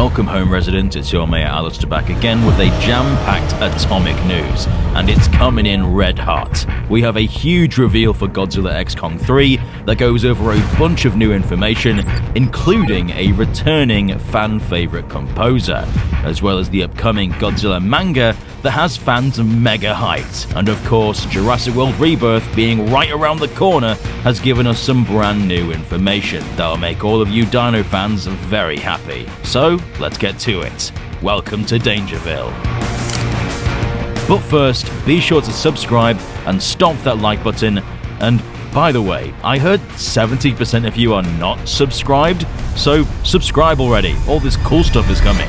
Welcome home, resident. It's your Mayor Alistair back again with a jam-packed atomic news, and it's coming in red hot. We have a huge reveal for Godzilla X Kong 3 that goes over a bunch of new information, including a returning fan-favorite composer, as well as the upcoming Godzilla manga that has fans mega hyped. And of course, Jurassic World Rebirth being right around the corner has given us some brand new information that'll make all of you dino fans very happy. So, let's get to it. Welcome to DangerVille. But first, be sure to subscribe and stomp that like button. And by the way, I heard 70% of you are not subscribed, so subscribe already. All this cool stuff is coming.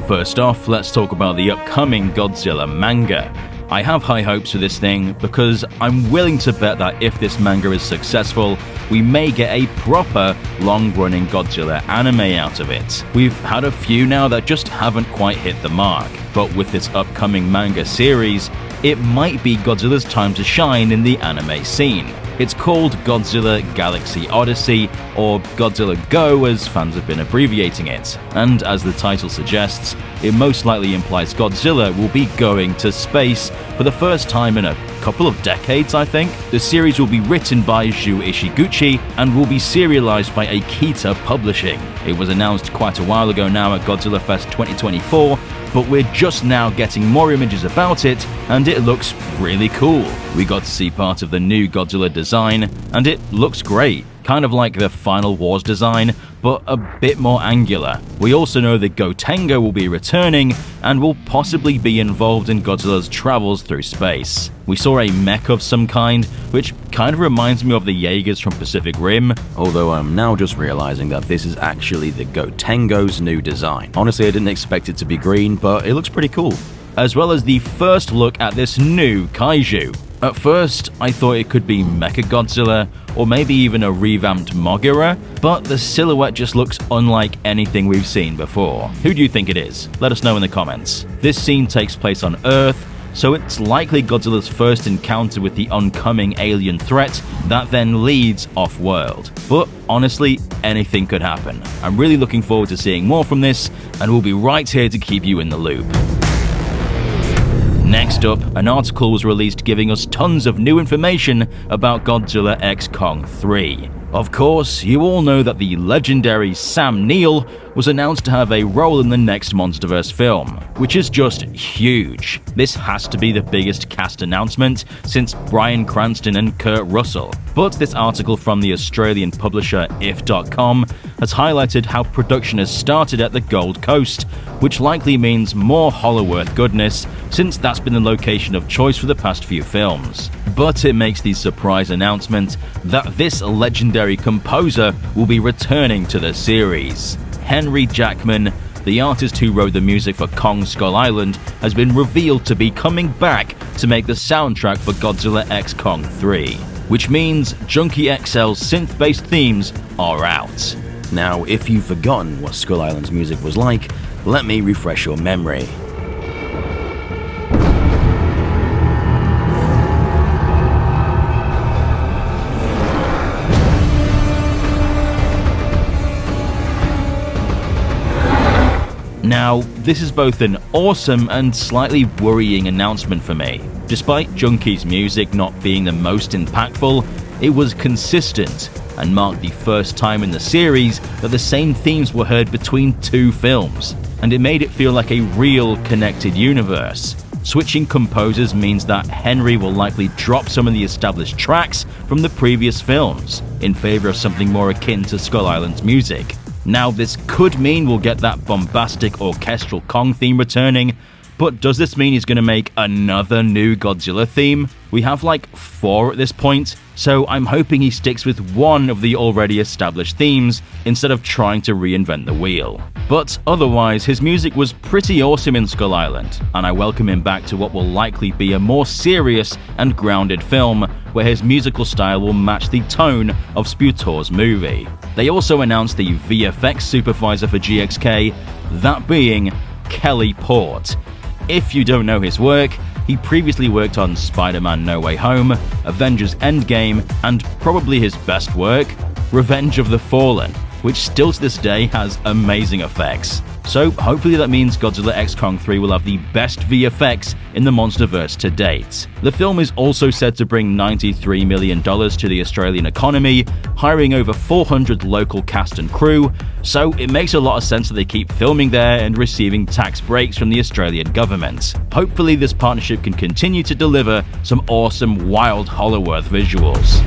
First off, let's talk about the upcoming Godzilla manga. I have high hopes for this thing because I'm willing to bet that if this manga is successful, we may get a proper long-running Godzilla anime out of it. We've had a few now that just haven't quite hit the mark, but with this upcoming manga series, it might be Godzilla's time to shine in the anime scene. It's called Godzilla Galaxy Odyssey, or Godzilla Go as fans have been abbreviating it, and as the title suggests, it most likely implies Godzilla will be going to space for the first time in a couple of decades, I think. The series will be written by Ju Ishiguchi and will be serialized by Akita Publishing. It was announced quite a while ago now at Godzilla Fest 2024, but we're just now getting more images about it, and it looks really cool. We got to see part of the new Godzilla design, and it looks great. Kind of like the Final Wars design, but a bit more angular. We also know that Gotengo will be returning, and will possibly be involved in Godzilla's travels through space. We saw a mech of some kind, which kind of reminds me of the Jaegers from Pacific Rim, although I'm now just realizing that this is actually the Gotengo's new design. Honestly, I didn't expect it to be green, but it looks pretty cool. As well as the first look at this new kaiju. At first, I thought it could be Mechagodzilla, or maybe even a revamped Mogira, but the silhouette just looks unlike anything we've seen before. Who do you think it is? Let us know in the comments. This scene takes place on Earth, so it's likely Godzilla's first encounter with the oncoming alien threat that then leads off-world. But honestly, anything could happen. I'm really looking forward to seeing more from this, and we'll be right here to keep you in the loop. Next up, an article was released giving us tons of new information about Godzilla X Kong 3. Of course, you all know that the legendary Sam Neill was announced to have a role in the next MonsterVerse film, which is just huge. This has to be the biggest cast announcement since Bryan Cranston and Kurt Russell. But this article from the Australian publisher if.com has highlighted how production has started at the Gold Coast, which likely means more Hollow Earth goodness, since that's been the location of choice for the past few films. But it makes the surprise announcement that this legendary composer will be returning to the series. Henry Jackman, the artist who wrote the music for Kong Skull Island, has been revealed to be coming back to make the soundtrack for Godzilla X Kong 3, which means Junkie XL's synth-based themes are out. Now, if you've forgotten what Skull Island's music was like, let me refresh your memory. Now, this is both an awesome and slightly worrying announcement for me. Despite Junkie's music not being the most impactful, it was consistent and marked the first time in the series that the same themes were heard between two films, and it made it feel like a real connected universe. Switching composers means that Henry will likely drop some of the established tracks from the previous films in favor of something more akin to Skull Island's music. Now, this could mean we'll get that bombastic orchestral Kong theme returning, but does this mean he's going to make another new Godzilla theme? We have like 4 at this point, so I'm hoping he sticks with one of the already established themes instead of trying to reinvent the wheel. But otherwise, his music was pretty awesome in Skull Island, and I welcome him back to what will likely be a more serious and grounded film, where his musical style will match the tone of Sputor's movie. They also announced the VFX supervisor for GXK, that being Kelly Port. If you don't know his work, he previously worked on Spider-Man No Way Home, Avengers Endgame, and probably his best work, Revenge of the Fallen. which still to this day has amazing effects. So hopefully that means Godzilla X Kong 3 will have the best VFX in the MonsterVerse to date. The film is also said to bring $93 million to the Australian economy, hiring over 400 local cast and crew, so it makes a lot of sense that they keep filming there and receiving tax breaks from the Australian government. Hopefully this partnership can continue to deliver some awesome wild Hollow-Earth visuals.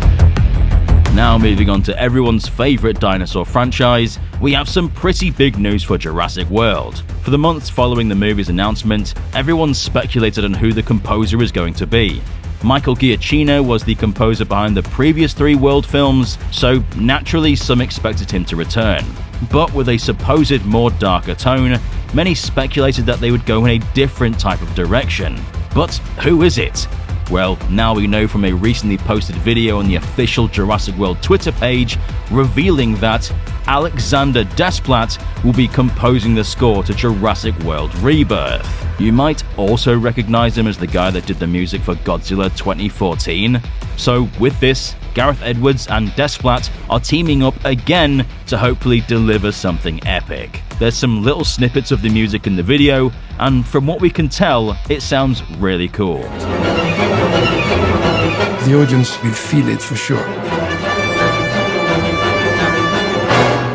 Now moving on to everyone's favourite dinosaur franchise, we have some pretty big news for Jurassic World. For the months following the movie's announcement, everyone speculated on who the composer is going to be. Michael Giacchino was the composer behind the previous 3 World films, so naturally some expected him to return. But with a supposed more darker tone, many speculated that they would go in a different type of direction. But who is it? Well, now we know from a recently posted video on the official Jurassic World Twitter page, revealing that Alexander Desplat will be composing the score to Jurassic World Rebirth. You might also recognize him as the guy that did the music for Godzilla 2014. So with this, Gareth Edwards and Desplat are teaming up again to hopefully deliver something epic. There's some little snippets of the music in the video, and from what we can tell, it sounds really cool. The audience will feel it for sure.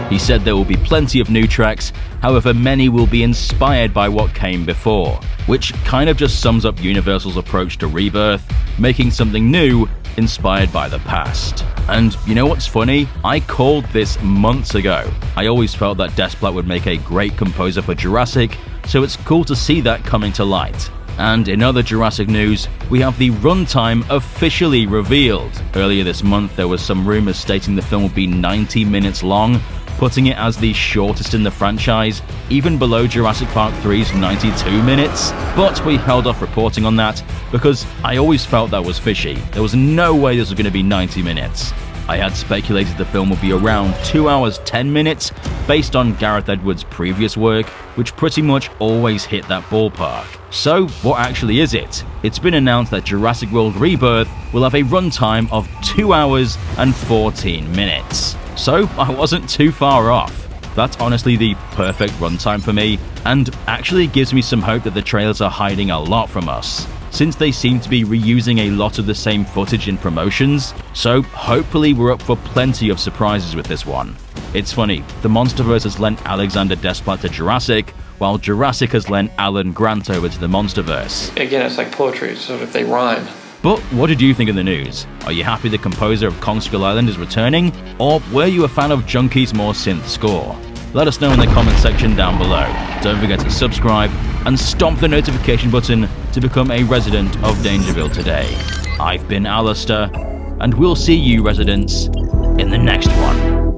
He said there will be plenty of new tracks, however many will be inspired by what came before, which kind of just sums up Universal's approach to Rebirth, making something new inspired by the past. And you know what's funny? I called this months ago. I always felt that Desplat would make a great composer for Jurassic, so it's cool to see that coming to light. And in other Jurassic news, we have the runtime officially revealed. Earlier this month, there was some rumors stating the film would be 90 minutes long, putting it as the shortest in the franchise, even below Jurassic Park 3's 92 minutes. But we held off reporting on that because I always felt that was fishy. There was no way this was going to be 90 minutes. I had speculated the film would be around 2 hours 10 minutes based on Gareth Edwards' previous work, which pretty much always hit that ballpark. So what actually is it? It's been announced that Jurassic World Rebirth will have a runtime of 2 hours and 14 minutes. So I wasn't too far off. That's honestly the perfect runtime for me, and actually gives me some hope that the trailers are hiding a lot from us, since they seem to be reusing a lot of the same footage in promotions, so hopefully we're up for plenty of surprises with this one. It's funny, the MonsterVerse has lent Alexander Desplat to Jurassic, while Jurassic has lent Alan Grant over to the MonsterVerse. Again, it's like poetry, so if they rhyme. But what did you think of the news? Are you happy the composer of Kong Skull Island is returning? Or were you a fan of Junkie's more synth score? Let us know in the comment section down below. Don't forget to subscribe and stomp the notification button to become a resident of DangerVille today. I've been Alistair, and we'll see you residents in the next one.